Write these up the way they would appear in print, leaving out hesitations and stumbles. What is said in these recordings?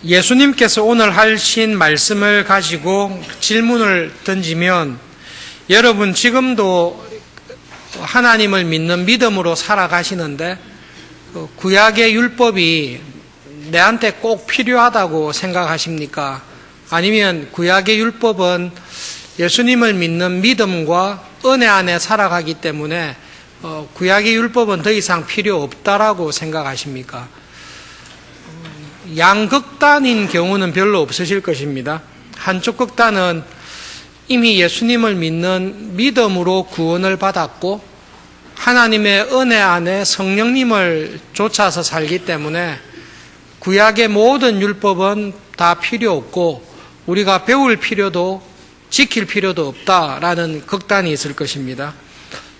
예수님께서 오늘 하신 말씀을 가지고 질문을 던지면 여러분 지금도 하나님을 믿는 믿음으로 살아가시는데 구약의 율법이 내한테 꼭 필요하다고 생각하십니까? 아니면 구약의 율법은 예수님을 믿는 믿음과 은혜 안에 살아가기 때문에 구약의 율법은 더 이상 필요 없다라고 생각하십니까? 양극단인 경우는 별로 없으실 것입니다. 한쪽 극단은 이미 예수님을 믿는 믿음으로 구원을 받았고 하나님의 은혜 안에 성령님을 쫓아서 살기 때문에 구약의 모든 율법은 다 필요 없고 우리가 배울 필요도 지킬 필요도 없다라는 극단이 있을 것입니다.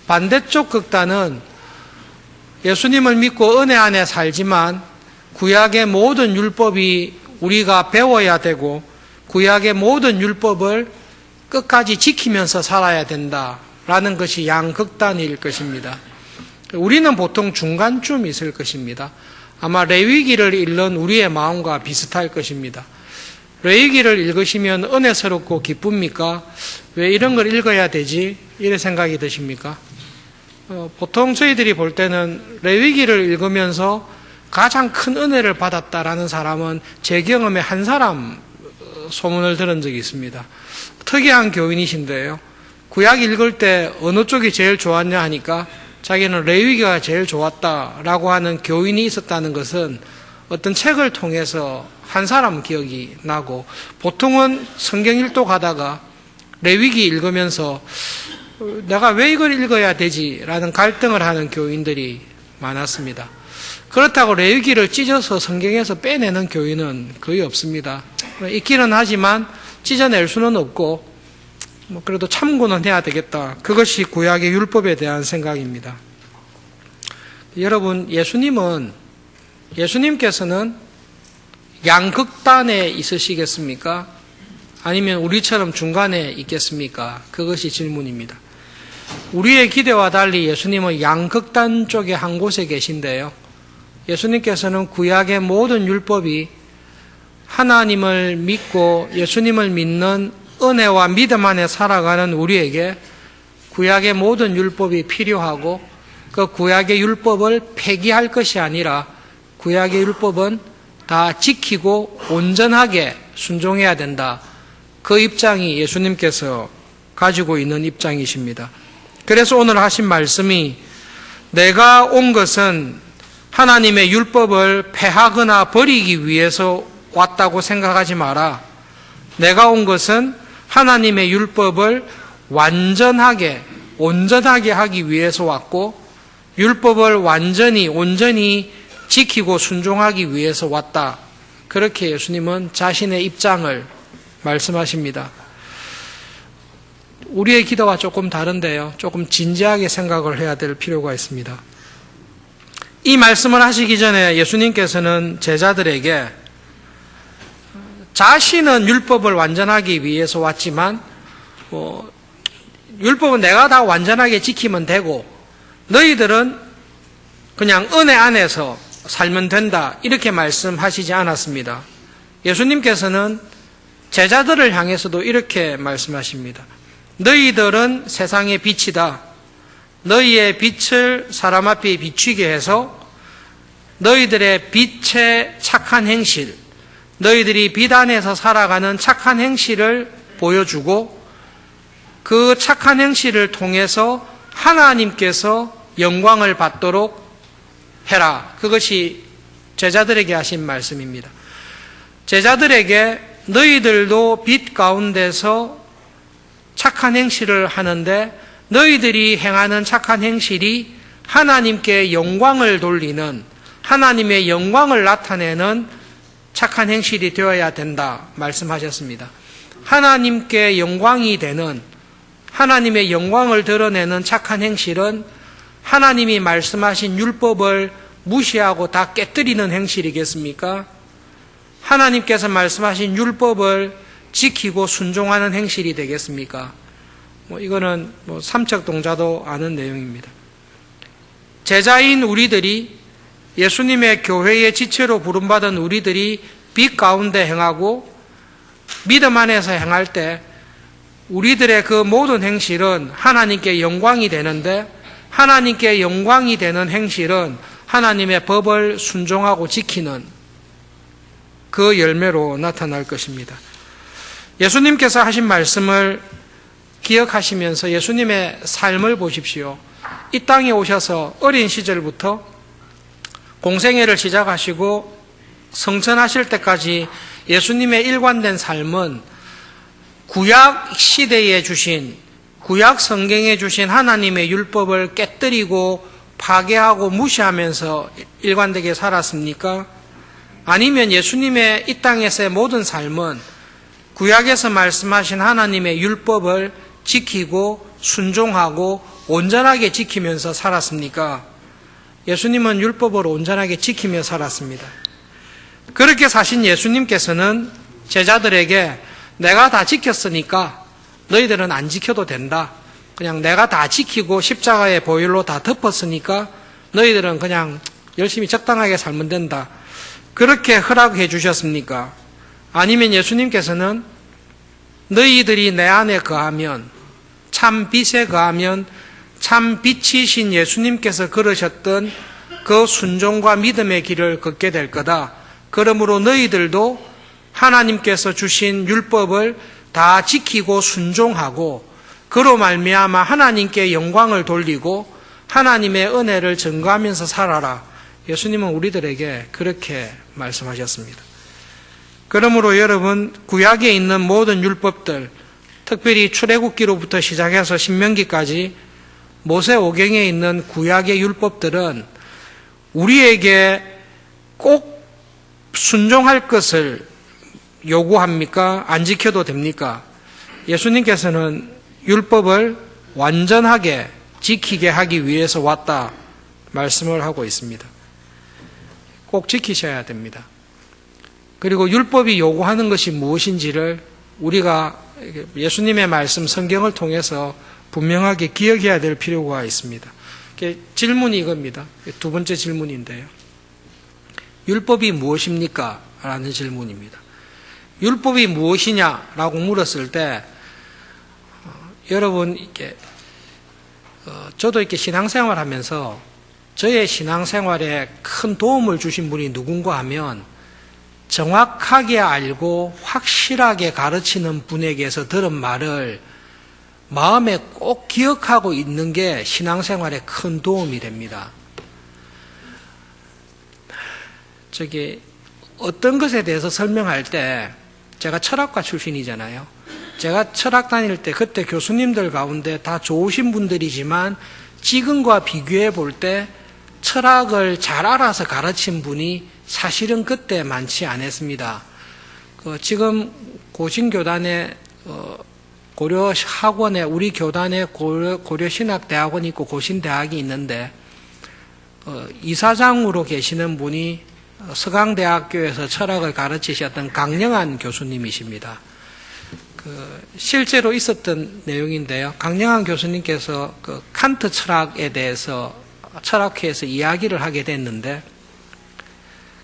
반대쪽 극단은 예수님을 믿고 은혜 안에 살지만 구약의 모든 율법이 우리가 배워야 되고 구약의 모든 율법을 끝까지 지키면서 살아야 된다라는 것이 양극단일 것입니다. 우리는 보통 중간쯤 있을 것입니다. 아마 레위기를 읽는 우리의 마음과 비슷할 것입니다. 레위기를 읽으시면 은혜스럽고 기쁩니까? 왜 이런 걸 읽어야 되지? 이런 생각이 드십니까? 보통 저희들이 볼 때는 레위기를 읽으면서 가장 큰 은혜를 받았다라는 사람은 제 경험에 한 사람 소문을 들은 적이 있습니다. 특이한 교인이신데요. 구약 읽을 때 어느 쪽이 제일 좋았냐 하니까 자기는 레위기가 제일 좋았다라고 하는 교인이 있었다는 것은 어떤 책을 통해서 한 사람 기억이 나고 보통은 성경 읽도 가다가 레위기 읽으면서 내가 왜 이걸 읽어야 되지라는 갈등을 하는 교인들이 많았습니다. 그렇다고 레위기를 찢어서 성경에서 빼내는 교인은 거의 없습니다. 읽기는 하지만 찢어낼 수는 없고 그래도 참고는 해야 되겠다. 그것이 구약의 율법에 대한 생각입니다. 여러분, 예수님께서는 양극단에 있으시겠습니까? 아니면 우리처럼 중간에 있겠습니까? 그것이 질문입니다. 우리의 기대와 달리 예수님은 양극단 쪽에 한 곳에 계신데요. 예수님께서는 구약의 모든 율법이 하나님을 믿고 예수님을 믿는 은혜와 믿음 안에 살아가는 우리에게 구약의 모든 율법이 필요하고 그 구약의 율법을 폐기할 것이 아니라 구약의 율법은 다 지키고 온전하게 순종해야 된다. 그 입장이 예수님께서 가지고 있는 입장이십니다. 그래서 오늘 하신 말씀이 내가 온 것은 하나님의 율법을 폐하거나 버리기 위해서 왔다고 생각하지 마라. 내가 온 것은 하나님의 율법을 완전하게, 온전하게 하기 위해서 왔고 율법을 온전히 지키고 순종하기 위해서 왔다. 그렇게 예수님은 자신의 입장을 말씀하십니다. 우리의 기도와 조금 다른데요. 조금 진지하게 생각을 해야 될 필요가 있습니다. 이 말씀을 하시기 전에 예수님께서는 제자들에게 자신은 율법을 완전하기 위해서 왔지만 율법은 내가 다 완전하게 지키면 되고 너희들은 그냥 은혜 안에서 살면 된다 이렇게 말씀하시지 않았습니다. 예수님께서는 제자들을 향해서도 이렇게 말씀하십니다. 너희들은 세상의 빛이다. 너희의 빛을 사람 앞에 비추게 해서 너희들의 빛의 착한 행실, 너희들이 빛 안에서 살아가는 착한 행실을 보여주고 그 착한 행실을 통해서 하나님께서 영광을 받도록 해라. 그것이 제자들에게 하신 말씀입니다. 제자들에게 너희들도 빛 가운데서 착한 행실을 하는데 너희들이 행하는 착한 행실이 하나님께 영광을 돌리는 하나님의 영광을 나타내는 착한 행실이 되어야 된다 말씀하셨습니다. 하나님께 영광이 되는 하나님의 영광을 드러내는 착한 행실은 하나님이 말씀하신 율법을 무시하고 다 깨뜨리는 행실이겠습니까? 하나님께서 말씀하신 율법을 지키고 순종하는 행실이 되겠습니까? 이거는 삼척동자도 아는 내용입니다. 제자인 우리들이 예수님의 교회의 지체로 부름받은 우리들이 빛 가운데 행하고 믿음 안에서 행할 때 우리들의 그 모든 행실은 하나님께 영광이 되는데, 하나님께 영광이 되는 행실은 하나님의 법을 순종하고 지키는 그 열매로 나타날 것입니다. 예수님께서 하신 말씀을 기억하시면서 예수님의 삶을 보십시오. 이 땅에 오셔서 어린 시절부터 공생애를 시작하시고 성천하실 때까지 예수님의 일관된 삶은 구약 시대에 주신, 구약 성경에 주신 하나님의 율법을 깨뜨리고 파괴하고 무시하면서 일관되게 살았습니까? 아니면 예수님의 이 땅에서의 모든 삶은 구약에서 말씀하신 하나님의 율법을 지키고 순종하고 온전하게 지키면서 살았습니까? 예수님은 율법을 온전하게 지키며 살았습니다. 그렇게 사신 예수님께서는 제자들에게 내가 다 지켰으니까 너희들은 안 지켜도 된다. 그냥 내가 다 지키고 십자가의 보혈로 다 덮었으니까 너희들은 그냥 열심히 적당하게 살면 된다. 그렇게 허락해 주셨습니까? 아니면 예수님께서는 너희들이 내 안에 거하면, 참 빛에 거하면 참 빛이신 예수님께서 걸으셨던 그 순종과 믿음의 길을 걷게 될 거다. 그러므로 너희들도 하나님께서 주신 율법을 다 지키고 순종하고 그로 말미암아 하나님께 영광을 돌리고 하나님의 은혜를 증거하면서 살아라. 예수님은 우리들에게 그렇게 말씀하셨습니다. 그러므로 여러분, 구약에 있는 모든 율법들, 특별히 출애굽기로부터 시작해서 신명기까지 모세오경에 있는 구약의 율법들은 우리에게 꼭 순종할 것을 요구합니까? 안 지켜도 됩니까? 예수님께서는 율법을 완전하게 지키게 하기 위해서 왔다 말씀을 하고 있습니다. 꼭 지키셔야 됩니다. 그리고 율법이 요구하는 것이 무엇인지를 우리가 예수님의 말씀 성경을 통해서 분명하게 기억해야 될 필요가 있습니다. 질문이 이겁니다. 두 번째 질문인데요. 율법이 무엇입니까? 라는 질문입니다. 율법이 무엇이냐라고 물었을 때 여러분 저도 이렇게 신앙생활 하면서 저의 신앙생활에 큰 도움을 주신 분이 누군가 하면 정확하게 알고 확실하게 가르치는 분에게서 들은 말을 마음에 꼭 기억하고 있는 게 신앙생활에 큰 도움이 됩니다. 어떤 것에 대해서 설명할 때 제가 철학과 출신이잖아요. 제가 철학 다닐 때 그때 교수님들 가운데 다 좋으신 분들이지만 지금과 비교해 볼 때 철학을 잘 알아서 가르친 분이 사실은 그때 많지 않았습니다. 지금 고신교단에 고려학원에 우리 교단에 고려신학대학원이 있고 고신대학이 있는데 이사장으로 계시는 분이 서강대학교에서 철학을 가르치셨던 강영한 교수님이십니다. 실제로 있었던 내용인데요. 강영한 교수님께서 칸트 철학에 대해서 철학회에서 이야기를 하게 됐는데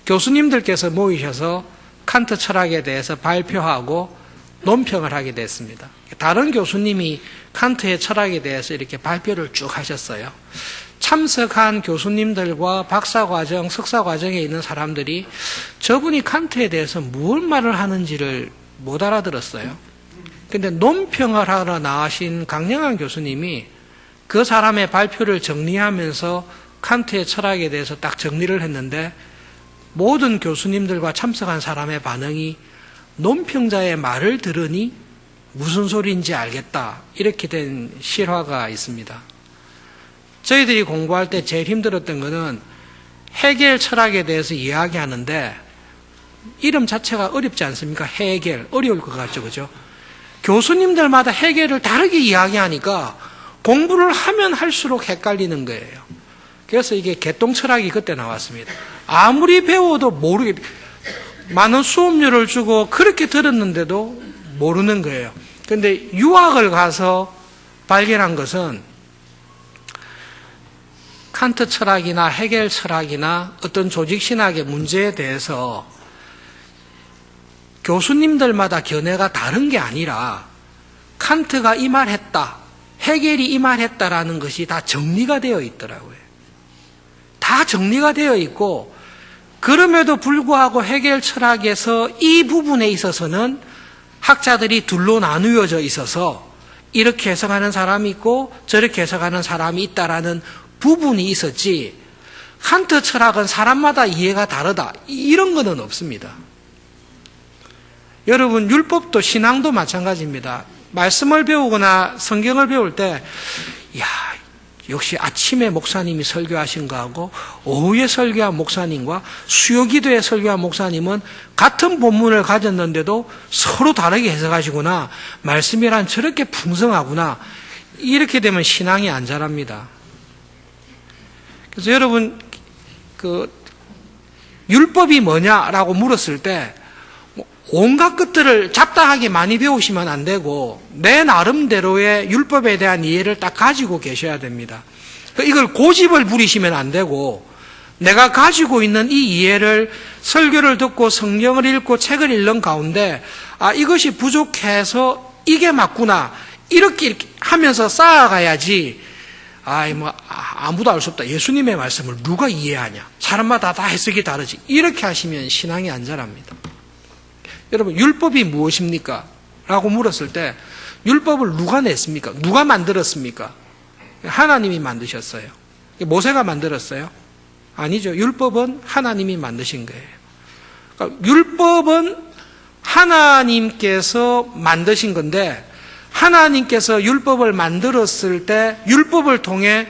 교수님들께서 모이셔서 칸트 철학에 대해서 발표하고 논평을 하게 됐습니다. 다른 교수님이 칸트의 철학에 대해서 이렇게 발표를 쭉 하셨어요. 참석한 교수님들과 박사과정, 석사과정에 있는 사람들이 저분이 칸트에 대해서 무엇 말을 하는지를 못 알아들었어요. 근데 논평을 하러 나와신 강영한 교수님이 그 사람의 발표를 정리하면서 칸트의 철학에 대해서 딱 정리를 했는데 모든 교수님들과 참석한 사람의 반응이 논평자의 말을 들으니 무슨 소리인지 알겠다. 이렇게 된 실화가 있습니다. 저희들이 공부할 때 제일 힘들었던 거는 헤겔 철학에 대해서 이야기하는데 이름 자체가 어렵지 않습니까? 헤겔. 어려울 것 같죠, 그죠? 교수님들마다 헤겔을 다르게 이야기하니까 공부를 하면 할수록 헷갈리는 거예요. 그래서 이게 개똥철학이 그때 나왔습니다. 아무리 배워도 많은 수업료를 주고 그렇게 들었는데도 모르는 거예요. 그런데 유학을 가서 발견한 것은 칸트 철학이나 헤겔 철학이나 어떤 조직신학의 문제에 대해서 교수님들마다 견해가 다른 게 아니라 칸트가 이 말 했다, 헤겔이 이 말 했다라는 것이 다 정리가 되어 있더라고요. 다 정리가 되어 있고, 그럼에도 불구하고 헤겔 철학에서 이 부분에 있어서는 학자들이 둘로 나누어져 있어서 이렇게 해석하는 사람이 있고 저렇게 해석하는 사람이 있다라는 부분이 있었지, 칸트 철학은 사람마다 이해가 다르다, 이런 거는 없습니다. 여러분, 율법도 신앙도 마찬가지입니다. 말씀을 배우거나 성경을 배울 때, 이야, 역시 아침에 목사님이 설교하신 거하고 오후에 설교한 목사님과 수요기도에 설교한 목사님은 같은 본문을 가졌는데도 서로 다르게 해석하시구나, 말씀이란 저렇게 풍성하구나, 이렇게 되면 신앙이 안 자랍니다. 그래서 여러분, 율법이 뭐냐라고 물었을 때 온갖 것들을 잡다하게 많이 배우시면 안 되고 내 나름대로의 율법에 대한 이해를 딱 가지고 계셔야 됩니다. 이걸 고집을 부리시면 안 되고, 내가 가지고 있는 이 이해를 설교를 듣고 성경을 읽고 책을 읽는 가운데, 아, 이것이 부족해서 이게 맞구나, 이렇게 하면서 쌓아가야지, 아무도 알 수 없다, 예수님의 말씀을 누가 이해하냐, 사람마다 다 해석이 다르지, 이렇게 하시면 신앙이 안 자랍니다. 여러분, 율법이 무엇입니까? 라고 물었을 때 율법을 누가 냈습니까? 누가 만들었습니까? 하나님이 만드셨어요. 모세가 만들었어요? 아니죠. 율법은 하나님이 만드신 거예요. 그러니까 율법은 하나님께서 만드신 건데, 하나님께서 율법을 만들었을 때 율법을 통해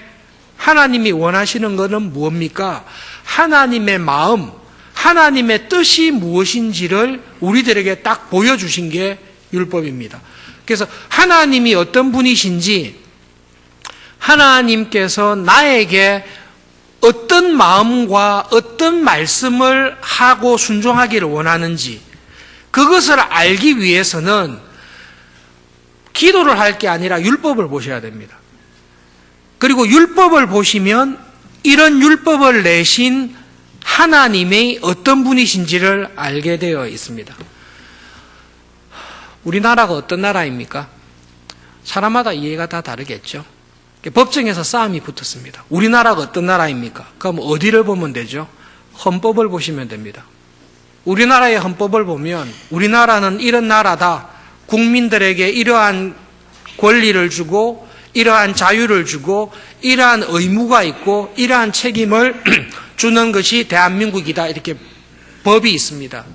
하나님이 원하시는 것은 무엇입니까? 하나님의 마음, 하나님의 뜻이 무엇인지를 우리들에게 딱 보여주신 게 율법입니다. 그래서 하나님이 어떤 분이신지, 하나님께서 나에게 어떤 마음과 어떤 말씀을 하고 순종하기를 원하는지, 그것을 알기 위해서는 기도를 할 게 아니라 율법을 보셔야 됩니다. 그리고 율법을 보시면 이런 율법을 내신 하나님의 어떤 분이신지를 알게 되어 있습니다. 우리나라가 어떤 나라입니까? 사람마다 이해가 다 다르겠죠. 법정에서 싸움이 붙었습니다. 우리나라가 어떤 나라입니까? 그럼 어디를 보면 되죠? 헌법을 보시면 됩니다. 우리나라의 헌법을 보면 우리나라는 이런 나라다, 국민들에게 이러한 권리를 주고 이러한 자유를 주고 이러한 의무가 있고 이러한 책임을 주는 것이 대한민국이다, 이렇게 법이 있습니다.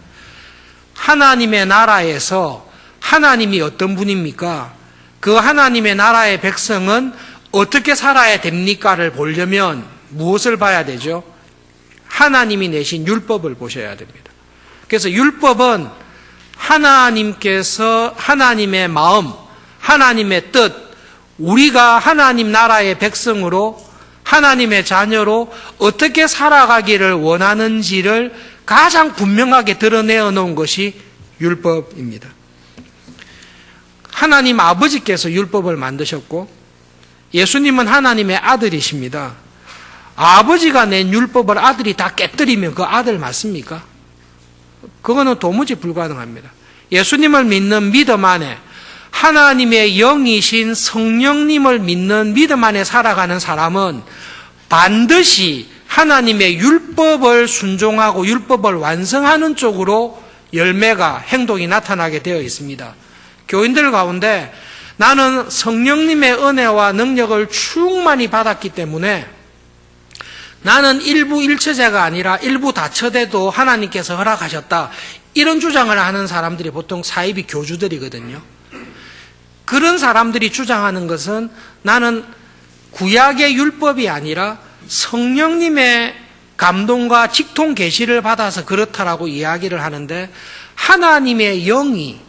하나님의 나라에서 하나님이 어떤 분입니까? 그 하나님의 나라의 백성은 어떻게 살아야 됩니까를 보려면 무엇을 봐야 되죠? 하나님이 내신 율법을 보셔야 됩니다. 그래서 율법은 하나님께서 하나님의 마음, 하나님의 뜻, 우리가 하나님 나라의 백성으로, 하나님의 자녀로 어떻게 살아가기를 원하는지를 가장 분명하게 드러내어 놓은 것이 율법입니다. 하나님 아버지께서 율법을 만드셨고 예수님은 하나님의 아들이십니다. 아버지가 낸 율법을 아들이 다 깨뜨리면 그 아들 맞습니까? 그거는 도무지 불가능합니다. 예수님을 믿는 믿음 안에, 하나님의 영이신 성령님을 믿는 믿음 안에 살아가는 사람은 반드시 하나님의 율법을 순종하고 율법을 완성하는 쪽으로 열매가, 행동이 나타나게 되어 있습니다. 교인들 가운데 나는 성령님의 은혜와 능력을 충만히 받았기 때문에 나는 일부 일처제가 아니라 일부 다처제도 하나님께서 허락하셨다, 이런 주장을 하는 사람들이 보통 사이비 교주들이거든요. 그런 사람들이 주장하는 것은 나는 구약의 율법이 아니라 성령님의 감동과 직통 계시를 받아서 그렇다라고 이야기를 하는데, 하나님의 영이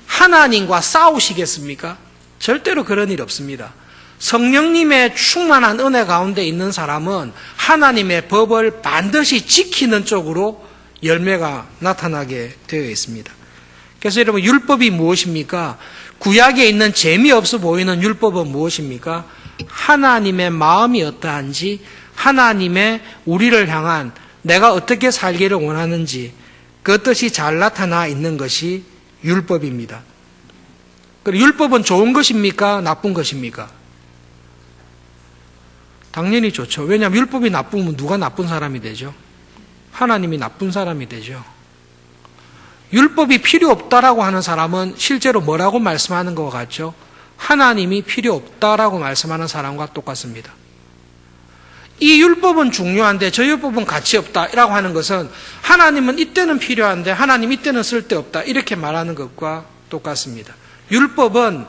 하나님과 싸우시겠습니까? 절대로 그런 일 없습니다. 성령님의 충만한 은혜 가운데 있는 사람은 하나님의 법을 반드시 지키는 쪽으로 열매가 나타나게 되어 있습니다. 그래서 여러분, 율법이 무엇입니까? 구약에 있는 재미없어 보이는 율법은 무엇입니까? 하나님의 마음이 어떠한지, 하나님의 우리를 향한 내가 어떻게 살기를 원하는지, 그 뜻이 잘 나타나 있는 것이 율법입니다. 그리고 율법은 좋은 것입니까? 나쁜 것입니까? 당연히 좋죠. 왜냐하면 율법이 나쁘면 누가 나쁜 사람이 되죠? 하나님이 나쁜 사람이 되죠. 율법이 필요 없다라고 하는 사람은 실제로 뭐라고 말씀하는 것 같죠? 하나님이 필요 없다라고 말씀하는 사람과 똑같습니다. 이 율법은 중요한데 저 율법은 가치 없다라고 하는 것은 하나님은 이때는 필요한데 하나님 이때는 쓸데없다 이렇게 말하는 것과 똑같습니다. 율법은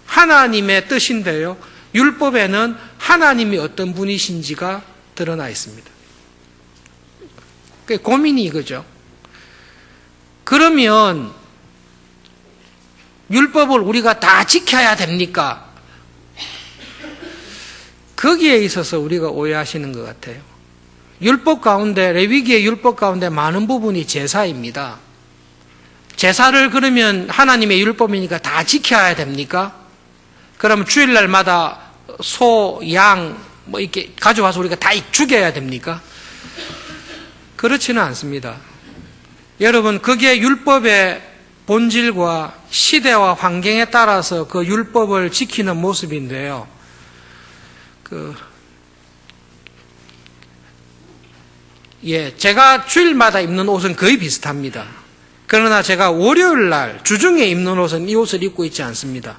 하나님의 뜻인데요. 율법에는 하나님이 어떤 분이신지가 드러나 있습니다. 고민이 이거죠. 그러면 율법을 우리가 다 지켜야 됩니까? 거기에 있어서 우리가 오해하시는 것 같아요. 율법 가운데, 레위기의 율법 가운데 많은 부분이 제사입니다. 제사를 그러면 하나님의 율법이니까 다 지켜야 됩니까? 그러면 주일날마다 소, 양, 이렇게 가져와서 우리가 다 죽여야 됩니까? 그렇지는 않습니다. 여러분, 그게 율법의 본질과 시대와 환경에 따라서 그 율법을 지키는 모습인데요. 제가 주일마다 입는 옷은 거의 비슷합니다. 그러나 제가 월요일 날 주중에 입는 옷은 이 옷을 입고 있지 않습니다.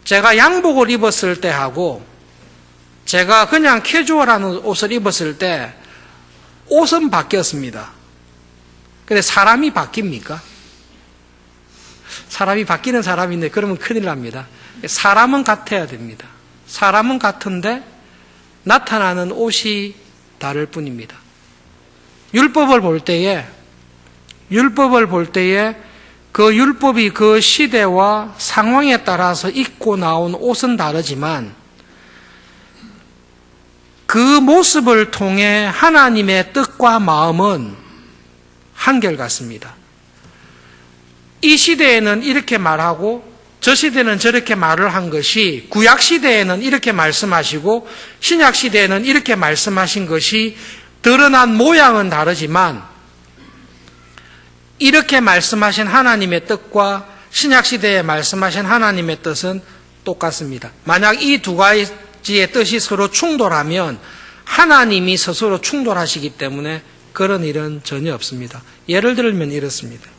제가 양복을 입었을 때하고 제가 그냥 캐주얼한 옷을 입었을 때 옷은 바뀌었습니다. 근데 사람이 바뀝니까? 사람이 바뀌는 사람인데 그러면 큰일 납니다. 사람은 같아야 됩니다. 사람은 같은데 나타나는 옷이 다를 뿐입니다. 율법을 볼 때에 그 율법이 그 시대와 상황에 따라서 입고 나온 옷은 다르지만 그 모습을 통해 하나님의 뜻과 마음은 한결같습니다. 이 시대에는 이렇게 말하고 저 시대는 저렇게 말을 한 것이 구약 시대에는 이렇게 말씀하시고 신약 시대에는 이렇게 말씀하신 것이 드러난 모양은 다르지만 이렇게 말씀하신 하나님의 뜻과 신약 시대에 말씀하신 하나님의 뜻은 똑같습니다. 만약 이 두 가지의 뜻이 서로 충돌하면 하나님이 스스로 충돌하시기 때문에 그런 일은 전혀 없습니다. 예를 들면 이렇습니다.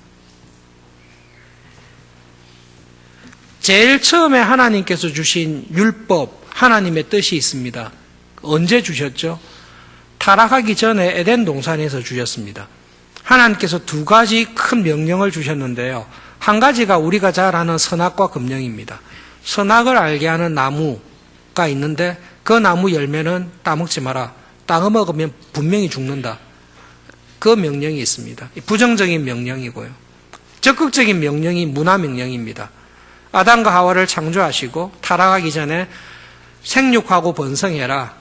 제일 처음에 하나님께서 주신 율법, 하나님의 뜻이 있습니다. 언제 주셨죠? 타락하기 전에 에덴 동산에서 주셨습니다. 하나님께서 두 가지 큰 명령을 주셨는데요. 한 가지가 우리가 잘 아는 선악과 금령입니다. 선악을 알게 하는 나무가 있는데 그 나무 열매는 따먹지 마라. 따먹으면 분명히 죽는다. 그 명령이 있습니다. 부정적인 명령이고요. 적극적인 명령이 문화 명령입니다. 아담과 하와를 창조하시고 타락하기 전에 생육하고 번성해라.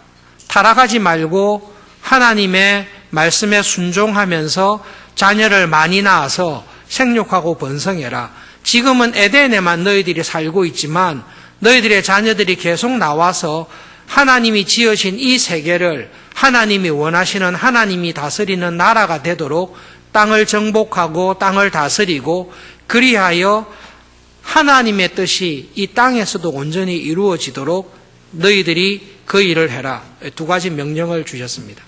타락하지 말고 하나님의 말씀에 순종하면서 자녀를 많이 낳아서 생육하고 번성해라. 지금은 에덴에만 너희들이 살고 있지만 너희들의 자녀들이 계속 나와서 하나님이 지으신 이 세계를 하나님이 원하시는 하나님이 다스리는 나라가 되도록 땅을 정복하고 땅을 다스리고 그리하여 하나님의 뜻이 이 땅에서도 온전히 이루어지도록 너희들이 그 일을 해라. 두 가지 명령을 주셨습니다.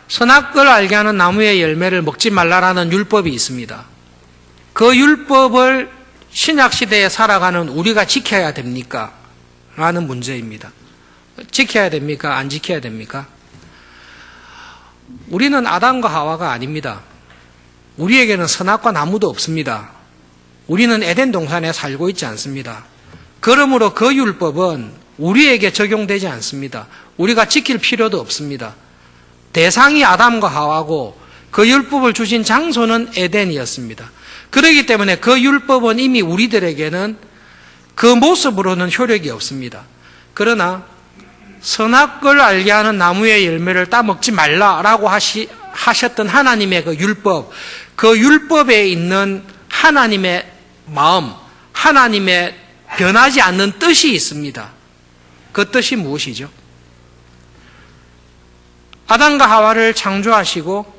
선악을 알게 하는 나무의 열매를 먹지 말라라는 율법이 있습니다. 그 율법을 신약시대에 살아가는 우리가 지켜야 됩니까? 라는 문제입니다. 지켜야 됩니까? 안 지켜야 됩니까? 우리는 아담과 하와가 아닙니다. 우리에게는 선악과 나무도 없습니다. 우리는 에덴 동산에 살고 있지 않습니다. 그러므로 그 율법은 우리에게 적용되지 않습니다. 우리가 지킬 필요도 없습니다. 대상이 아담과 하와고 그 율법을 주신 장소는 에덴이었습니다. 그렇기 때문에 그 율법은 이미 우리들에게는 그 모습으로는 효력이 없습니다. 그러나 선악을 알게 하는 나무의 열매를 따먹지 말라라고 하셨던 하나님의 그 율법에 있는 하나님의 마음, 하나님의 변하지 않는 뜻이 있습니다. 그 뜻이 무엇이죠? 아담과 하와를 창조하시고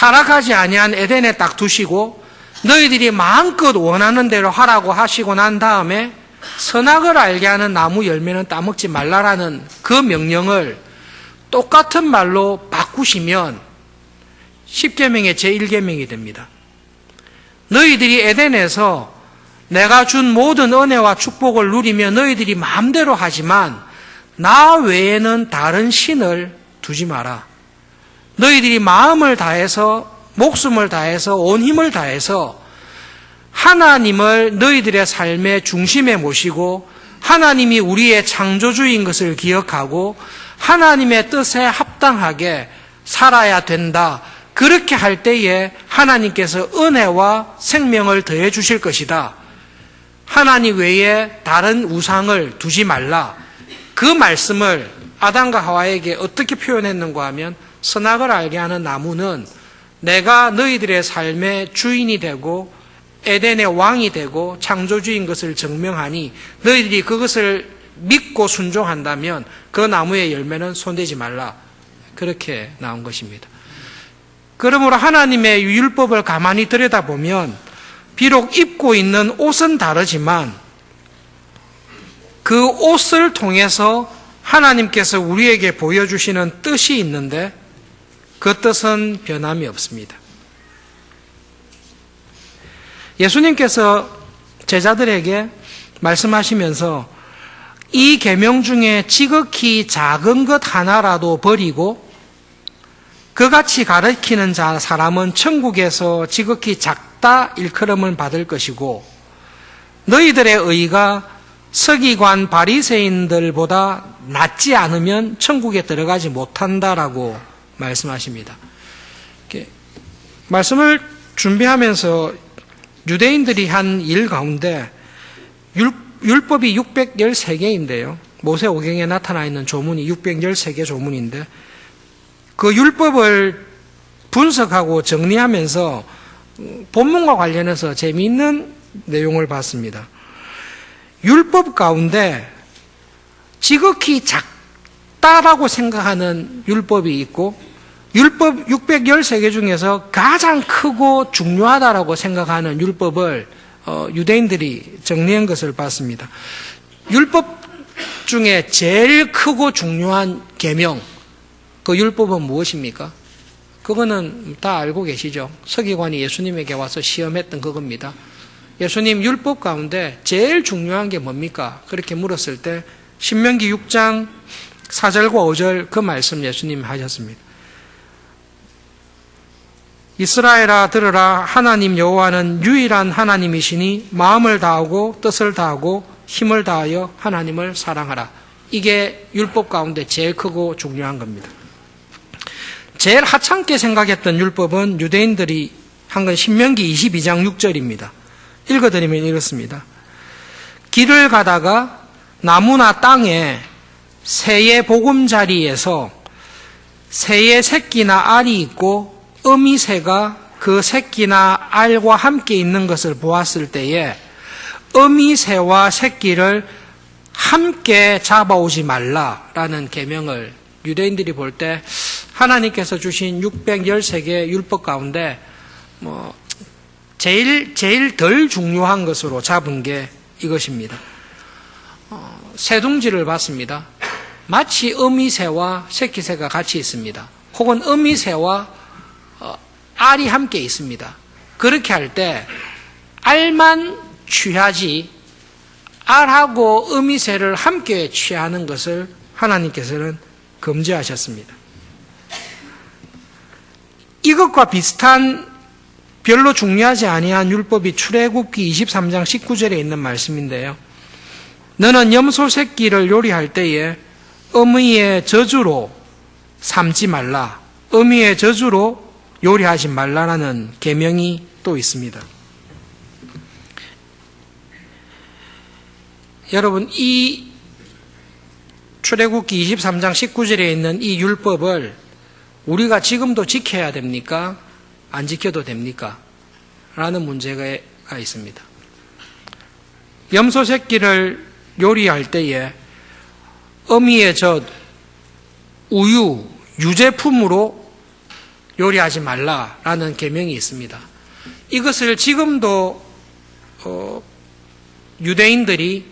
타락하지 아니한 에덴에 딱 두시고 너희들이 마음껏 원하는 대로 하라고 하시고 난 다음에 선악을 알게 하는 나무 열매는 따먹지 말라라는 그 명령을 똑같은 말로 바꾸시면 10계명의 제1계명이 됩니다. 너희들이 에덴에서 내가 준 모든 은혜와 축복을 누리며 너희들이 마음대로 하지만 나 외에는 다른 신을 두지 마라. 너희들이 마음을 다해서 목숨을 다해서 온 힘을 다해서 하나님을 너희들의 삶의 중심에 모시고 하나님이 우리의 창조주인 것을 기억하고 하나님의 뜻에 합당하게 살아야 된다. 그렇게 할 때에 하나님께서 은혜와 생명을 더해 주실 것이다. 하나님 외에 다른 우상을 두지 말라. 그 말씀을 아담과 하와에게 어떻게 표현했는가 하면 선악을 알게 하는 나무는 내가 너희들의 삶의 주인이 되고 에덴의 왕이 되고 창조주인 것을 증명하니 너희들이 그것을 믿고 순종한다면 그 나무의 열매는 손대지 말라. 그렇게 나온 것입니다. 그러므로 하나님의 율법을 가만히 들여다보면 비록 입고 있는 옷은 다르지만 그 옷을 통해서 하나님께서 우리에게 보여주시는 뜻이 있는데 그 뜻은 변함이 없습니다. 예수님께서 제자들에게 말씀하시면서 이 계명 중에 지극히 작은 것 하나라도 버리고 그같이 가르치는 사람은 천국에서 지극히 작다 일컬음을 받을 것이고 너희들의 의가 서기관 바리새인들보다 낫지 않으면 천국에 들어가지 못한다라고 말씀하십니다. 말씀을 준비하면서 유대인들이 한 일 가운데 율법이 613개인데요. 모세오경에 나타나 있는 조문이 613개 조문인데 그 율법을 분석하고 정리하면서 본문과 관련해서 재미있는 내용을 봤습니다. 율법 가운데 지극히 작다라고 생각하는 율법이 있고 율법 613개 중에서 가장 크고 중요하다라고 생각하는 율법을 유대인들이 정리한 것을 봤습니다. 율법 중에 제일 크고 중요한 계명, 그 율법은 무엇입니까? 그거는 다 알고 계시죠? 서기관이 예수님에게 와서 시험했던 그겁니다. 예수님 율법 가운데 제일 중요한 게 뭡니까? 그렇게 물었을 때 신명기 6장 4절과 5절 그 말씀 예수님이 하셨습니다. 이스라엘아 들으라. 하나님 여호와는 유일한 하나님이시니 마음을 다하고 뜻을 다하고 힘을 다하여 하나님을 사랑하라. 이게 율법 가운데 제일 크고 중요한 겁니다. 제일 하찮게 생각했던 율법은 유대인들이 한 건 신명기 22장 6절입니다. 읽어드리면 이렇습니다. 길을 가다가 나무나 땅에 새의 보금자리에서 새의 새끼나 알이 있고 어미새가 그 새끼나 알과 함께 있는 것을 보았을 때에 어미새와 새끼를 함께 잡아오지 말라라는 계명을 유대인들이 볼 때 하나님께서 주신 613개 율법 가운데 제일 덜 중요한 것으로 잡은 게 이것입니다. 새둥지를 봤습니다. 마치 어미새와 새끼새가 같이 있습니다. 혹은 어미새와 알이 함께 있습니다. 그렇게 할 때 알만 취하지 알하고 어미새를 함께 취하는 것을 하나님께서는 금지하셨습니다. 이것과 비슷한 별로 중요하지 아니한 율법이 출애굽기 23장 19절에 있는 말씀인데요. 너는 염소 새끼를 요리할 때에 어미의 저주로 삼지 말라. 어미의 저주로 요리하지 말라라는 계명이 또 있습니다. 여러분, 이 출애굽기 23장 19절에 있는 이 율법을 우리가 지금도 지켜야 됩니까? 안 지켜도 됩니까? 라는 문제가 있습니다. 염소 새끼를 요리할 때에 어미의 젖, 우유, 유제품으로 요리하지 말라라는 계명이 있습니다. 이것을 지금도 유대인들이,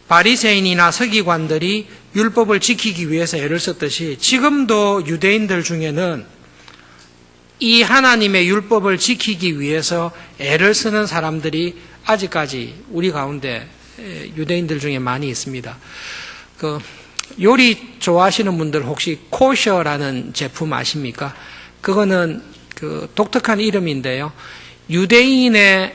바리새인이나 서기관들이 율법을 지키기 위해서 애를 썼듯이 지금도 유대인들 중에는 이 하나님의 율법을 지키기 위해서 애를 쓰는 사람들이 아직까지 우리 가운데 유대인들 중에 많이 있습니다. 요리 좋아하시는 분들 혹시 코셔라는 제품 아십니까? 그거는 독특한 이름인데요. 유대인의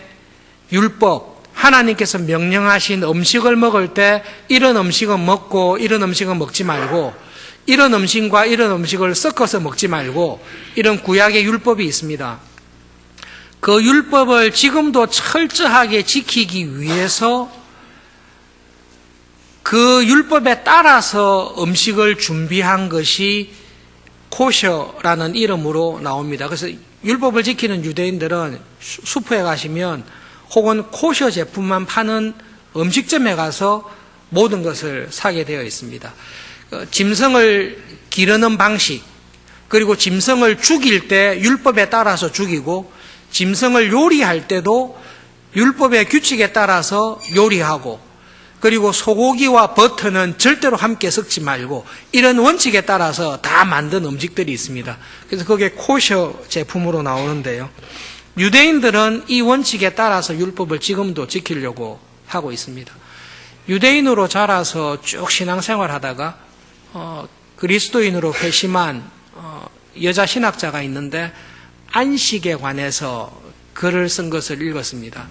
율법, 하나님께서 명령하신 음식을 먹을 때 이런 음식은 먹고 이런 음식은 먹지 말고, 이런 음식과 이런 음식을 섞어서 먹지 말고, 이런 구약의 율법이 있습니다. 그 율법을 지금도 철저하게 지키기 위해서 그 율법에 따라서 음식을 준비한 것이 코셔라는 이름으로 나옵니다. 그래서 율법을 지키는 유대인들은 슈퍼에 가시면 혹은 코셔 제품만 파는 음식점에 가서 모든 것을 사게 되어 있습니다. 짐승을 기르는 방식, 그리고 짐승을 죽일 때 율법에 따라서 죽이고, 짐승을 요리할 때도 율법의 규칙에 따라서 요리하고, 그리고 소고기와 버터는 절대로 함께 섞지 말고, 이런 원칙에 따라서 다 만든 음식들이 있습니다. 그래서 그게 코셔 제품으로 나오는데요. 유대인들은 이 원칙에 따라서 율법을 지금도 지키려고 하고 있습니다. 유대인으로 자라서 쭉 신앙생활 하다가 그리스도인으로 회심한 여자 신학자가 있는데 안식에 관해서 글을 쓴 것을 읽었습니다.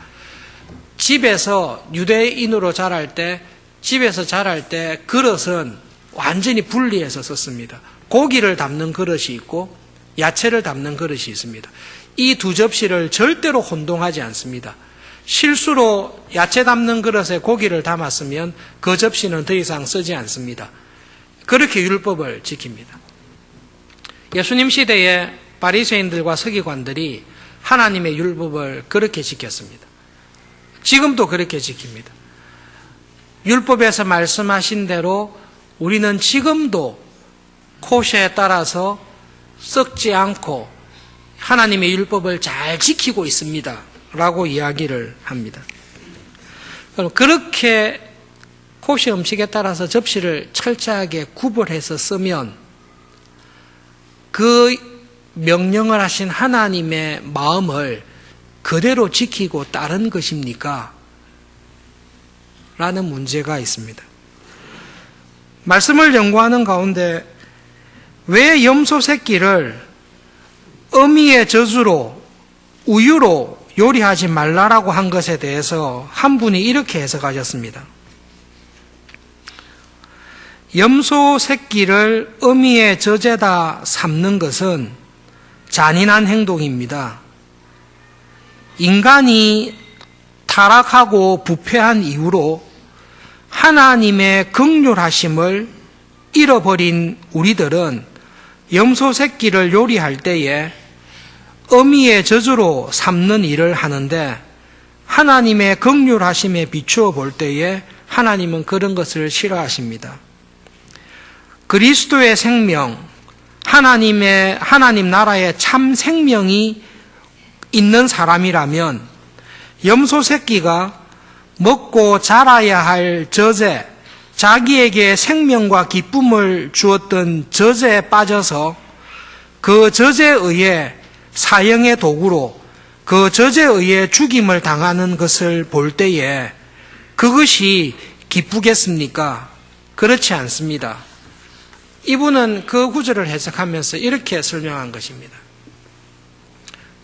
집에서 유대인으로 자랄 때, 집에서 자랄 때 그릇은 완전히 분리해서 썼습니다. 고기를 담는 그릇이 있고 야채를 담는 그릇이 있습니다. 이 두 접시를 절대로 혼동하지 않습니다. 실수로 야채 담는 그릇에 고기를 담았으면 그 접시는 더 이상 쓰지 않습니다. 그렇게 율법을 지킵니다. 예수님 시대에 바리새인들과 서기관들이 하나님의 율법을 그렇게 지켰습니다. 지금도 그렇게 지킵니다. 율법에서 말씀하신 대로 우리는 지금도 코셔에 따라서 썩지 않고 하나님의 율법을 잘 지키고 있습니다. 라고 이야기를 합니다. 그럼 그렇게 코셔 음식에 따라서 접시를 철저하게 구분해서 쓰면 그 명령을 하신 하나님의 마음을 그대로 지키고 따른 것입니까? 라는 문제가 있습니다. 말씀을 연구하는 가운데 왜 염소 새끼를 어미의 저주로, 우유로 요리하지 말라라고 한 것에 대해서 한 분이 이렇게 해석하셨습니다. 염소 새끼를 어미의 젖에다 삶는 것은 잔인한 행동입니다. 인간이 타락하고 부패한 이후로 하나님의 긍휼하심을 잃어버린 우리들은 염소 새끼를 요리할 때에 어미의 젖으로 삶는 일을 하는데 하나님의 긍휼하심에 비추어 볼 때에 하나님은 그런 것을 싫어하십니다. 그리스도의 생명, 하나님 나라의 참 생명이 있는 사람이라면 염소 새끼가 먹고 자라야 할 젖에, 자기에게 생명과 기쁨을 주었던 젖에 빠져서 그 젖에 의해 사형의 도구로 그 젖에 의해 죽임을 당하는 것을 볼 때에 그것이 기쁘겠습니까? 그렇지 않습니다. 이분은 그 구절을 해석하면서 이렇게 설명한 것입니다.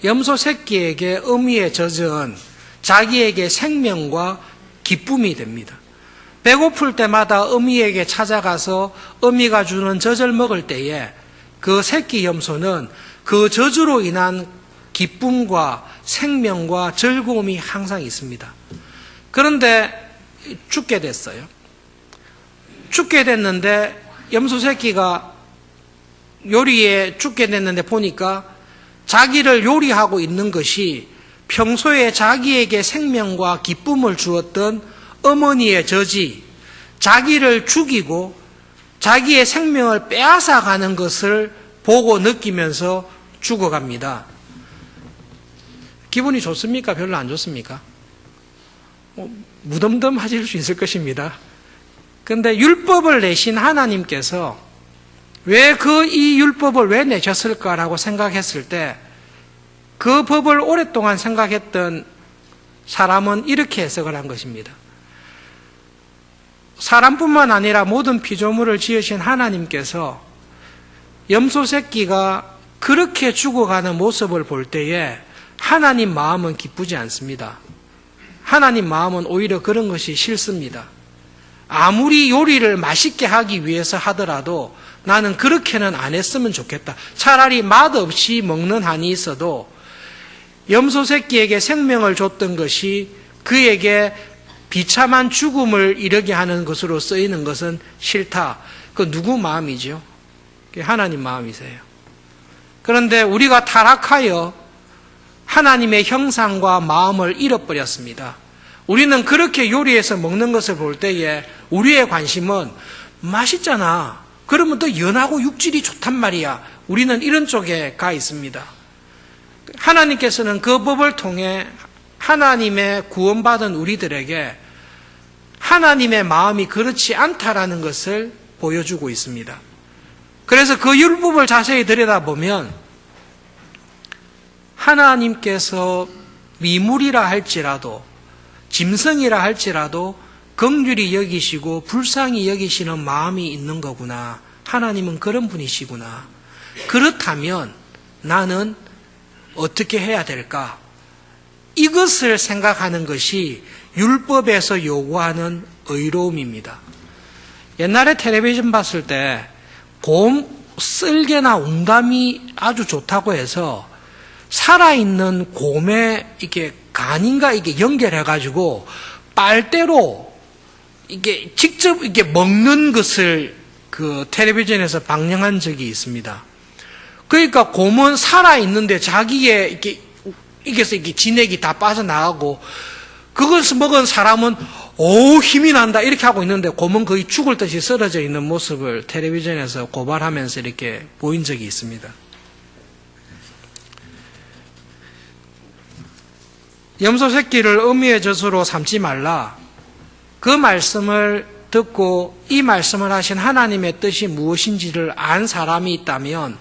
염소 새끼에게 어미의 젖은 자기에게 생명과 기쁨이 됩니다. 배고플 때마다 어미에게 찾아가서 어미가 주는 젖을 먹을 때에 그 새끼 염소는 그 젖으로 인한 기쁨과 생명과 즐거움이 항상 있습니다. 그런데 죽게 됐어요. 죽게 됐는데 염소 새끼가 요리에 죽게 됐는데 보니까 자기를 요리하고 있는 것이 평소에 자기에게 생명과 기쁨을 주었던 어머니의 젖이 자기를 죽이고 자기의 생명을 빼앗아가는 것을 보고 느끼면서 죽어갑니다. 기분이 좋습니까? 별로 안 좋습니까? 무덤덤하실 수 있을 것입니다. 그런데 율법을 내신 하나님께서 왜 이 율법을 왜 내셨을까라고 생각했을 때 그 법을 오랫동안 생각했던 사람은 이렇게 해석을 한 것입니다. 사람뿐만 아니라 모든 피조물을 지으신 하나님께서 염소 새끼가 그렇게 죽어가는 모습을 볼 때에 하나님 마음은 기쁘지 않습니다. 하나님 마음은 오히려 그런 것이 싫습니다. 아무리 요리를 맛있게 하기 위해서 하더라도 나는 그렇게는 안 했으면 좋겠다. 차라리 맛없이 먹는 한이 있어도 염소 새끼에게 생명을 줬던 것이 그에게 비참한 죽음을 이르게 하는 것으로 쓰이는 것은 싫다. 그 누구 마음이죠? 하나님 마음이세요. 그런데 우리가 타락하여 하나님의 형상과 마음을 잃어버렸습니다. 우리는 그렇게 요리해서 먹는 것을 볼 때에 우리의 관심은 맛있잖아. 그러면 또 연하고 육질이 좋단 말이야. 우리는 이런 쪽에 가 있습니다. 하나님께서는 그 법을 통해 하나님의 구원받은 우리들에게 하나님의 마음이 그렇지 않다라는 것을 보여주고 있습니다. 그래서 그 율법을 자세히 들여다보면 하나님께서 미물이라 할지라도 짐승이라 할지라도 긍휼히 여기시고 불쌍히 여기시는 마음이 있는 거구나. 하나님은 그런 분이시구나. 그렇다면 나는 어떻게 해야 될까? 이것을 생각하는 것이 율법에서 요구하는 의로움입니다. 옛날에 텔레비전 봤을 때 곰, 쓸개나 웅담이 아주 좋다고 해서 살아있는 곰의 이게 간인가 이게 연결해가지고 빨대로 이게 직접 이게 먹는 것을 그 텔레비전에서 방영한 적이 있습니다. 그러니까 곰은 살아있는데 자기의 이게서 이게 진액이 다 빠져나가고 그것을 먹은 사람은 힘이 난다 이렇게 하고 있는데 곰은 거의 죽을 듯이 쓰러져 있는 모습을 텔레비전에서 고발하면서 이렇게 보인 적이 있습니다. 염소 새끼를 어미의 젖으로 삼지 말라. 그 말씀을 듣고 이 말씀을 하신 하나님의 뜻이 무엇인지를 안 사람이 있다면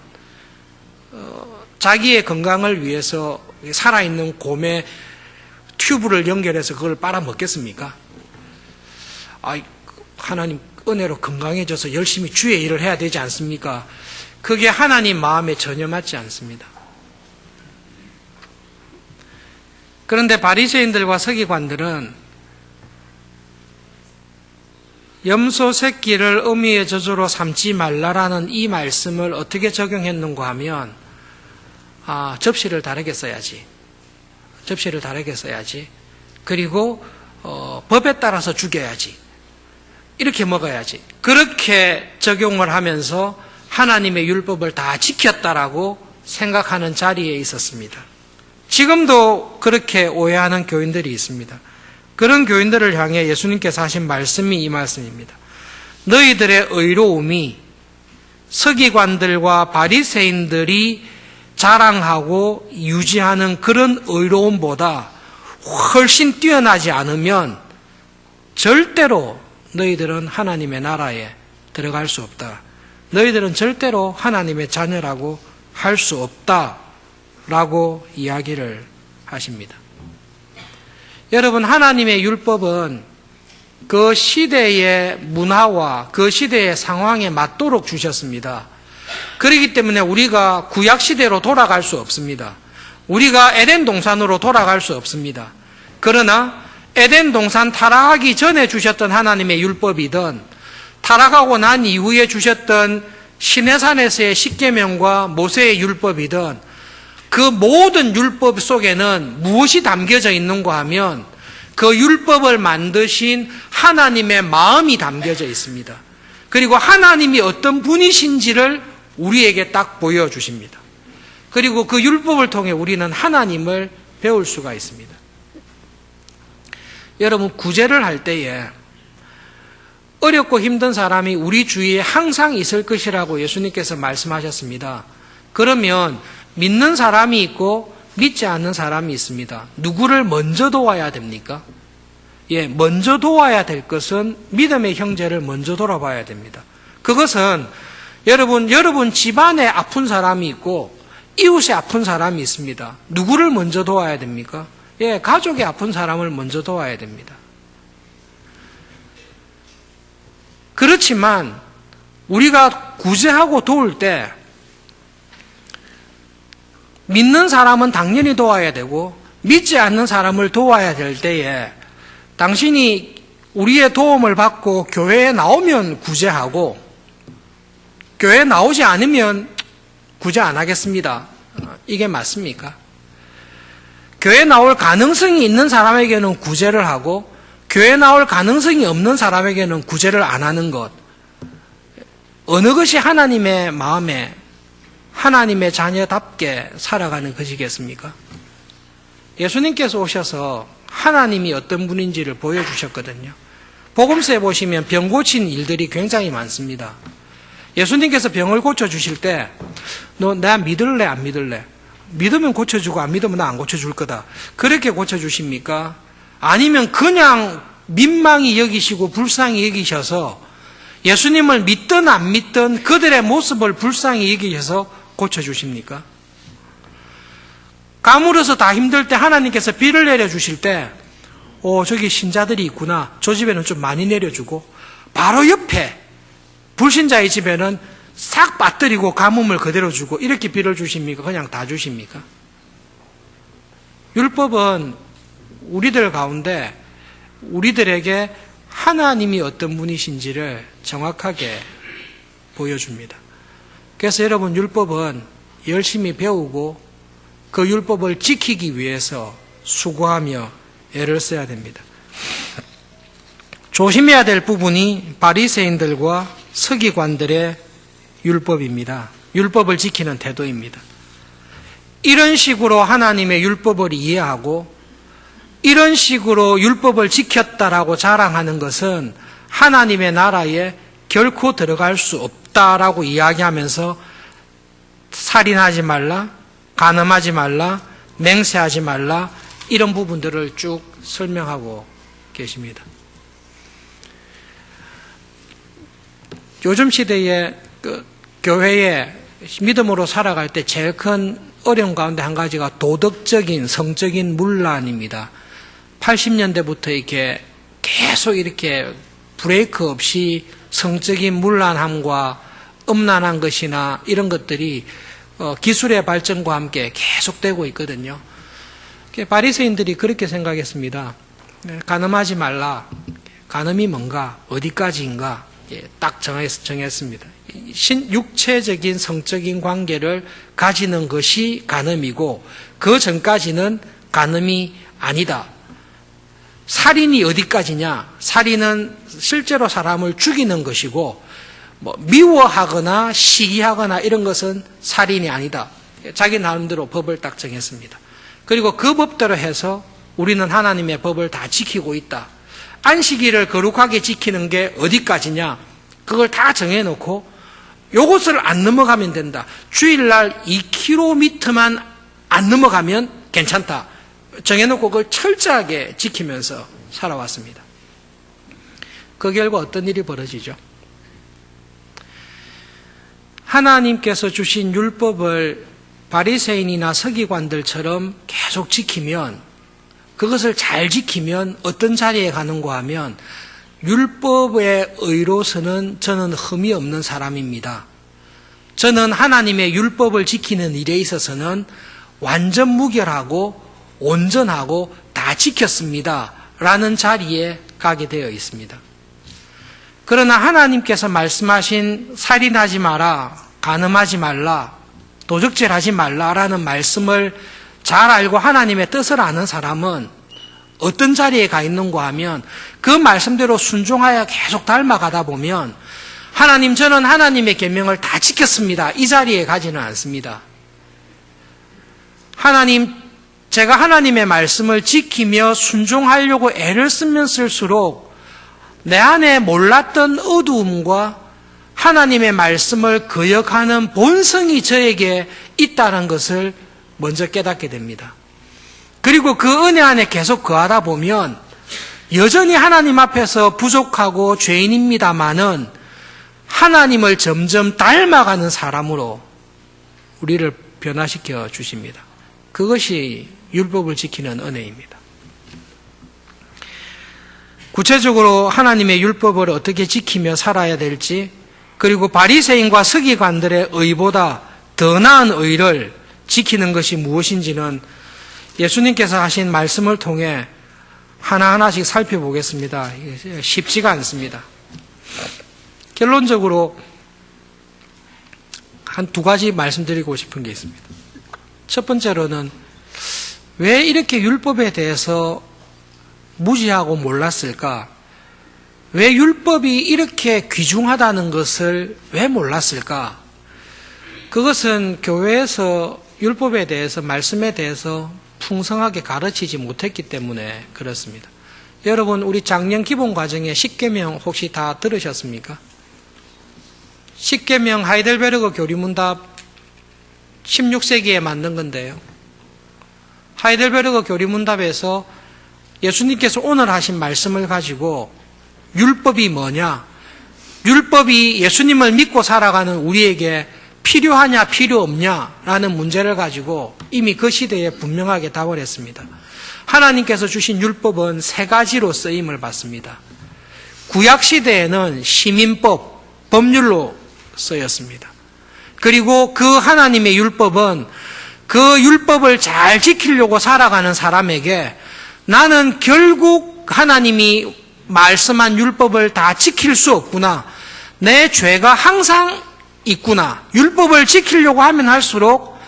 자기의 건강을 위해서 살아있는 곰의 튜브를 연결해서 그걸 빨아먹겠습니까? 하나님 은혜로 건강해져서 열심히 주의 일을 해야 되지 않습니까? 그게 하나님 마음에 전혀 맞지 않습니다. 그런데 바리새인들과 서기관들은 염소 새끼를 어미의 젖으로 삼지 말라라는 이 말씀을 어떻게 적용했는가 하면 접시를 다르게 써야지. 접시를 다르게 써야지. 그리고 법에 따라서 죽여야지. 이렇게 먹어야지. 그렇게 적용을 하면서 하나님의 율법을 다 지켰다라고 생각하는 자리에 있었습니다. 지금도 그렇게 오해하는 교인들이 있습니다. 그런 교인들을 향해 예수님께서 하신 말씀이 이 말씀입니다. 너희들의 의로움이 서기관들과 바리새인들이 자랑하고 유지하는 그런 의로움보다 훨씬 뛰어나지 않으면 절대로 너희들은 하나님의 나라에 들어갈 수 없다. 너희들은 절대로 하나님의 자녀라고 할 수 없다라고 이야기를 하십니다. 여러분, 하나님의 율법은 그 시대의 문화와 그 시대의 상황에 맞도록 주셨습니다. 그렇기 때문에 우리가 구약시대로 돌아갈 수 없습니다. 우리가 에덴 동산으로 돌아갈 수 없습니다. 그러나 에덴 동산 타락하기 전에 주셨던 하나님의 율법이든 타락하고 난 이후에 주셨던 시내산에서의 십계명과 모세의 율법이든 그 모든 율법 속에는 무엇이 담겨져 있는가 하면 그 율법을 만드신 하나님의 마음이 담겨져 있습니다. 그리고 하나님이 어떤 분이신지를 우리에게 딱 보여주십니다. 그리고 그 율법을 통해 우리는 하나님을 배울 수가 있습니다. 여러분, 구제를 할 때에 어렵고 힘든 사람이 우리 주위에 항상 있을 것이라고 예수님께서 말씀하셨습니다. 그러면 믿는 사람이 있고 믿지 않는 사람이 있습니다. 누구를 먼저 도와야 됩니까? 먼저 도와야 될 것은 믿음의 형제를 먼저 돌아봐야 됩니다. 그것은 여러분 집안에 아픈 사람이 있고 이웃에 아픈 사람이 있습니다. 누구를 먼저 도와야 됩니까? 가족에 아픈 사람을 먼저 도와야 됩니다. 그렇지만 우리가 구제하고 도울 때 믿는 사람은 당연히 도와야 되고 믿지 않는 사람을 도와야 될 때에 당신이 우리의 도움을 받고 교회에 나오면 구제하고 교회에 나오지 않으면 구제 안 하겠습니다. 이게 맞습니까? 교회에 나올 가능성이 있는 사람에게는 구제를 하고 교회에 나올 가능성이 없는 사람에게는 구제를 안 하는 것, 어느 것이 하나님의 마음에 하나님의 자녀답게 살아가는 것이겠습니까? 예수님께서 오셔서 하나님이 어떤 분인지를 보여주셨거든요. 복음서에 보시면 병 고친 일들이 굉장히 많습니다. 예수님께서 병을 고쳐주실 때 너 나 믿을래 안 믿을래? 믿으면 고쳐주고 안 믿으면 나 안 고쳐줄 거다. 그렇게 고쳐주십니까? 아니면 그냥 민망히 여기시고 불쌍히 여기셔서 예수님을 믿든 안 믿든 그들의 모습을 불쌍히 여기셔서 고쳐주십니까? 가물어서 다 힘들 때 하나님께서 비를 내려주실 때 저기 신자들이 있구나. 저 집에는 좀 많이 내려주고 바로 옆에 불신자의 집에는 싹 빠뜨리고 가뭄을 그대로 주고 이렇게 비를 주십니까? 그냥 다 주십니까? 율법은 우리들 가운데 우리들에게 하나님이 어떤 분이신지를 정확하게 보여줍니다. 그래서 여러분 율법은 열심히 배우고 그 율법을 지키기 위해서 수고하며 애를 써야 됩니다. 조심해야 될 부분이 바리새인들과 서기관들의 율법입니다. 율법을 지키는 태도입니다. 이런 식으로 하나님의 율법을 이해하고 이런 식으로 율법을 지켰다라고 자랑하는 것은 하나님의 나라에 결코 들어갈 수 없다라고 이야기하면서 살인하지 말라, 간음하지 말라, 맹세하지 말라 이런 부분들을 쭉 설명하고 계십니다. 요즘 시대에 교회에 믿음으로 살아갈 때 제일 큰 어려움 가운데 한 가지가 도덕적인 성적인 문란입니다. 80년대부터 이렇게 계속 이렇게 브레이크 없이 성적인 문란함과 음란한 것이나 이런 것들이 기술의 발전과 함께 계속되고 있거든요. 바리새인들이 그렇게 생각했습니다. 간음하지 말라. 간음이 뭔가? 어디까지인가? 딱 정했습니다. 육체적인 성적인 관계를 가지는 것이 간음이고 그 전까지는 간음이 아니다. 살인이 어디까지냐? 살인은 실제로 사람을 죽이는 것이고 미워하거나 시기하거나 이런 것은 살인이 아니다. 자기 나름대로 법을 딱 정했습니다. 그리고 그 법대로 해서 우리는 하나님의 법을 다 지키고 있다. 안식일을 거룩하게 지키는 게 어디까지냐? 그걸 다 정해놓고 요것을 안 넘어가면 된다. 주일날 2km만 안 넘어가면 괜찮다. 정해놓고 그걸 철저하게 지키면서 살아왔습니다. 그 결과 어떤 일이 벌어지죠? 하나님께서 주신 율법을 바리새인이나 서기관들처럼 계속 지키면 그것을 잘 지키면 어떤 자리에 가는가 하면 율법의 의로서는 저는 흠이 없는 사람입니다. 저는 하나님의 율법을 지키는 일에 있어서는 완전 무결하고 온전하고 다 지켰습니다. 라는 자리에 가게 되어 있습니다. 그러나 하나님께서 말씀하신 살인하지 마라, 간음하지 말라, 도적질하지 말라라는 말씀을 잘 알고 하나님의 뜻을 아는 사람은 어떤 자리에 가 있는가 하면 그 말씀대로 순종하여 계속 닮아가다 보면 하나님 저는 하나님의 계명을 다 지켰습니다. 이 자리에 가지는 않습니다. 하나님 제가 하나님의 말씀을 지키며 순종하려고 애를 쓰면 쓸수록 내 안에 몰랐던 어두움과 하나님의 말씀을 거역하는 본성이 저에게 있다는 것을 먼저 깨닫게 됩니다. 그리고 그 은혜 안에 계속 거하다 보면 여전히 하나님 앞에서 부족하고 죄인입니다마는 하나님을 점점 닮아가는 사람으로 우리를 변화시켜 주십니다. 그것이 율법을 지키는 은혜입니다. 구체적으로 하나님의 율법을 어떻게 지키며 살아야 될지, 그리고 바리새인과 서기관들의 의보다 더 나은 의를 지키는 것이 무엇인지는 예수님께서 하신 말씀을 통해 하나하나씩 살펴보겠습니다. 쉽지가 않습니다. 결론적으로 한 두 가지 말씀드리고 싶은 게 있습니다. 첫 번째로는 왜 이렇게 율법에 대해서 무지하고 몰랐을까? 왜 율법이 이렇게 귀중하다는 것을 왜 몰랐을까? 그것은 교회에서 율법에 대해서, 말씀에 대해서 풍성하게 가르치지 못했기 때문에 그렇습니다. 여러분, 우리 작년 기본 과정에 십계명 혹시 다 들으셨습니까? 십계명 하이델베르그 교리문답 16세기에 만든 건데요. 하이델베르그 교리문답에서 예수님께서 오늘 하신 말씀을 가지고 율법이 뭐냐, 율법이 예수님을 믿고 살아가는 우리에게 필요하냐 필요 없냐라는 문제를 가지고 이미 그 시대에 분명하게 답을 했습니다. 하나님께서 주신 율법은 세 가지로 쓰임을 받습니다. 구약시대에는 시민법, 법률로 쓰였습니다. 그리고 그 하나님의 율법은 그 율법을 잘 지키려고 살아가는 사람에게 나는 결국 하나님이 말씀한 율법을 다 지킬 수 없구나, 내 죄가 항상 있구나, 율법을 지키려고 하면 할수록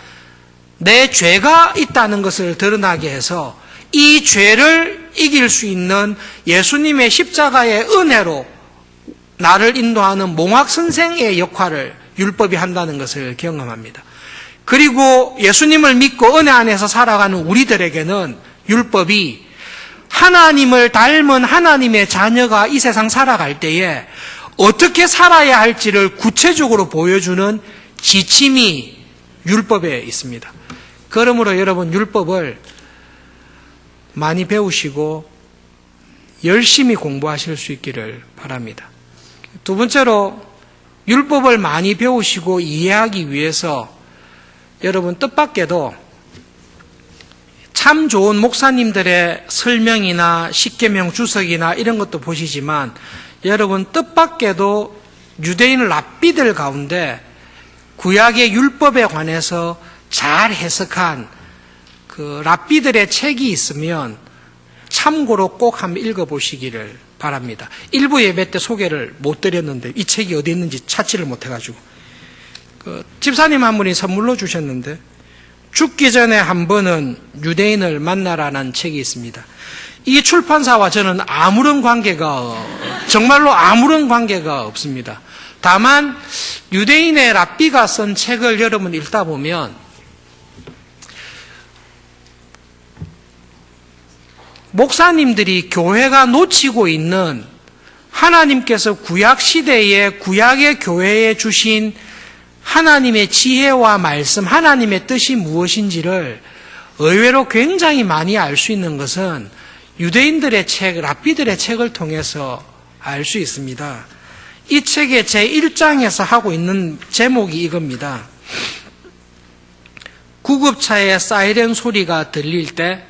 내 죄가 있다는 것을 드러나게 해서 이 죄를 이길 수 있는 예수님의 십자가의 은혜로 나를 인도하는 몽학선생의 역할을 율법이 한다는 것을 경험합니다. 그리고 예수님을 믿고 은혜 안에서 살아가는 우리들에게는 율법이 하나님을 닮은 하나님의 자녀가 이 세상 살아갈 때에 어떻게 살아야 할지를 구체적으로 보여주는 지침이 율법에 있습니다. 그러므로 여러분, 율법을 많이 배우시고 열심히 공부하실 수 있기를 바랍니다. 두 번째로, 율법을 많이 배우시고 이해하기 위해서 여러분, 뜻밖에도 참 좋은 목사님들의 설명이나 십계명 주석이나 이런 것도 보시지만 여러분, 뜻밖에도 유대인 랍비들 가운데 구약의 율법에 관해서 잘 해석한 그 랍비들의 책이 있으면 참고로 꼭 한번 읽어보시기를 바랍니다. 일부 예배 때 소개를 못 드렸는데 이 책이 어디 있는지 찾지를 못해가지고 집사님 한 분이 선물로 주셨는데 죽기 전에 한 번은 유대인을 만나라는 책이 있습니다. 이 출판사와 저는 아무런 관계가, 정말로 아무런 관계가 없습니다. 다만 유대인의 랍비가 쓴 책을 여러분 읽다 보면 목사님들이 교회가 놓치고 있는 하나님께서 구약시대에 구약의 교회에 주신 하나님의 지혜와 말씀, 하나님의 뜻이 무엇인지를 의외로 굉장히 많이 알 수 있는 것은 유대인들의 책, 랍비들의 책을 통해서 알 수 있습니다. 이 책의 제1장에서 하고 있는 제목이 이겁니다. 구급차의 사이렌 소리가 들릴 때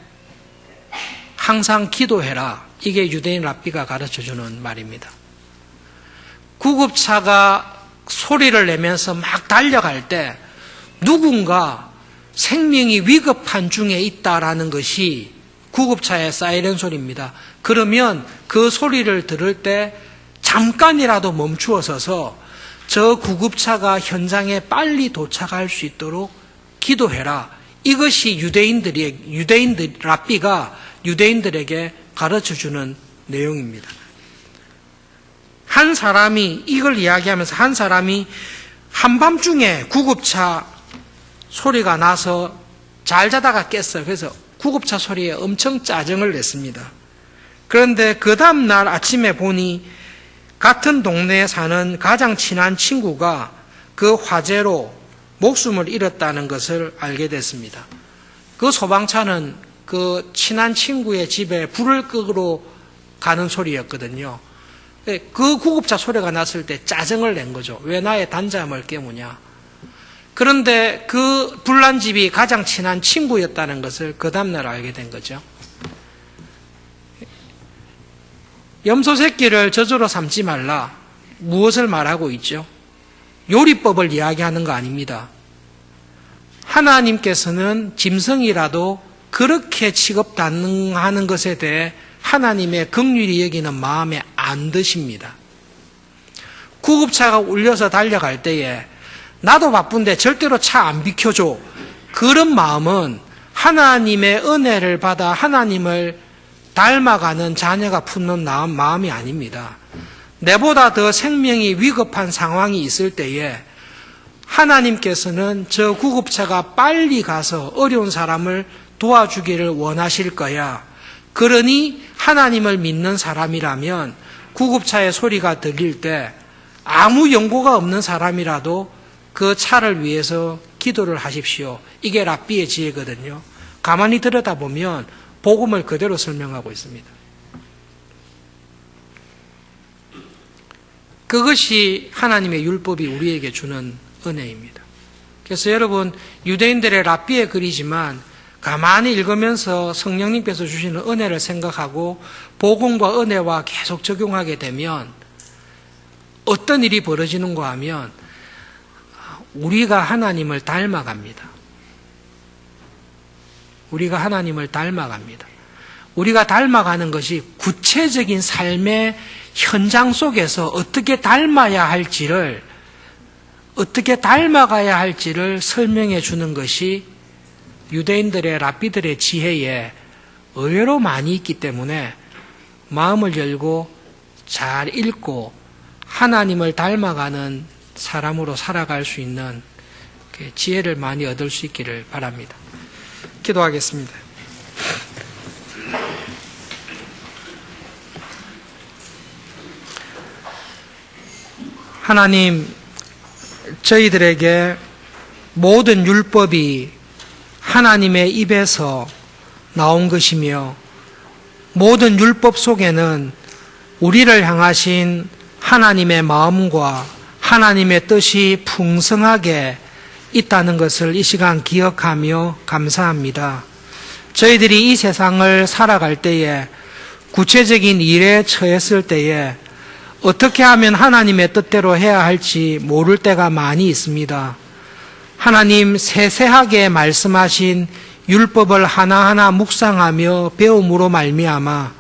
항상 기도해라. 이게 유대인 랍비가 가르쳐주는 말입니다. 구급차가 소리를 내면서 막 달려갈 때 누군가 생명이 위급한 중에 있다라는 것이 구급차의 사이렌 소리입니다. 그러면 그 소리를 들을 때 잠깐이라도 멈추어 서서 저 구급차가 현장에 빨리 도착할 수 있도록 기도해라. 이것이 유대인들 랍비가 유대인들에게 가르쳐주는 내용입니다. 한 사람이 이걸 이야기하면서 한 사람이 한밤중에 구급차 소리가 나서 잘 자다가 깼어요. 그래서 구급차 소리에 엄청 짜증을 냈습니다. 그런데 그 다음날 아침에 보니 같은 동네에 사는 가장 친한 친구가 그 화재로 목숨을 잃었다는 것을 알게 됐습니다. 그 소방차는 그 친한 친구의 집에 불을 끄러 가는 소리였거든요. 그 구급차 소리가 났을 때 짜증을 낸 거죠. 왜 나의 단잠을 깨무냐. 그런데 그 불난 집이 가장 친한 친구였다는 것을 그 다음날 알게 된 거죠. 염소 새끼를 저주로 삼지 말라. 무엇을 말하고 있죠? 요리법을 이야기하는 거 아닙니다. 하나님께서는 짐승이라도 그렇게 취급당하는 것에 대해 하나님의 긍휼히 여기는 마음에 안 드십니다. 구급차가 울려서 달려갈 때에 나도 바쁜데 절대로 차 안 비켜줘. 그런 마음은 하나님의 은혜를 받아 하나님을 닮아가는 자녀가 품는 마음이 아닙니다. 내보다 더 생명이 위급한 상황이 있을 때에 하나님께서는 저 구급차가 빨리 가서 어려운 사람을 도와주기를 원하실 거야. 그러니 하나님을 믿는 사람이라면 구급차의 소리가 들릴 때 아무 연고가 없는 사람이라도 그 차를 위해서 기도를 하십시오. 이게 랍비의 지혜거든요. 가만히 들여다보면 복음을 그대로 설명하고 있습니다. 그것이 하나님의 율법이 우리에게 주는 은혜입니다. 그래서 여러분, 유대인들의 랍비의 글이지만 가만히 읽으면서 성령님께서 주시는 은혜를 생각하고 복음과 은혜와 계속 적용하게 되면 어떤 일이 벌어지는가 하면 우리가 하나님을 닮아갑니다. 우리가 하나님을 닮아갑니다. 우리가 닮아가는 것이 구체적인 삶의 현장 속에서 어떻게 닮아가야 할지를 설명해 주는 것이 유대인들의 랍비들의 지혜에 의외로 많이 있기 때문에 마음을 열고 잘 읽고 하나님을 닮아가는 사람으로 살아갈 수 있는 지혜를 많이 얻을 수 있기를 바랍니다. 기도하겠습니다. 하나님, 저희들에게 모든 율법이 하나님의 입에서 나온 것이며 모든 율법 속에는 우리를 향하신 하나님의 마음과 하나님의 뜻이 풍성하게 있다는 것을 이 시간 기억하며 감사합니다. 저희들이 이 세상을 살아갈 때에 구체적인 일에 처했을 때에 어떻게 하면 하나님의 뜻대로 해야 할지 모를 때가 많이 있습니다. 하나님 세세하게 말씀하신 율법을 하나하나 묵상하며 배움으로 말미암아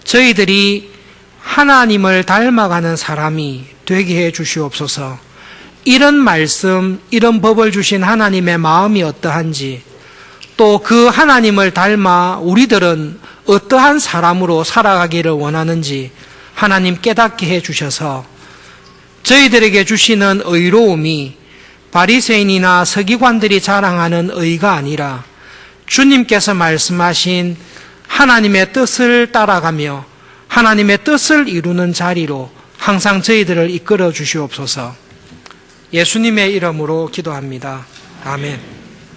저희들이 하나님을 닮아가는 사람이 되게 해 주시옵소서. 이런 말씀, 이런 법을 주신 하나님의 마음이 어떠한지, 또 그 하나님을 닮아 우리들은 어떠한 사람으로 살아가기를 원하는지 하나님 깨닫게 해 주셔서 저희들에게 주시는 의로움이 바리새인이나 서기관들이 자랑하는 의가 아니라 주님께서 말씀하신 하나님의 뜻을 따라가며 하나님의 뜻을 이루는 자리로 항상 저희들을 이끌어 주시옵소서. 예수님의 이름으로 기도합니다. 아멘.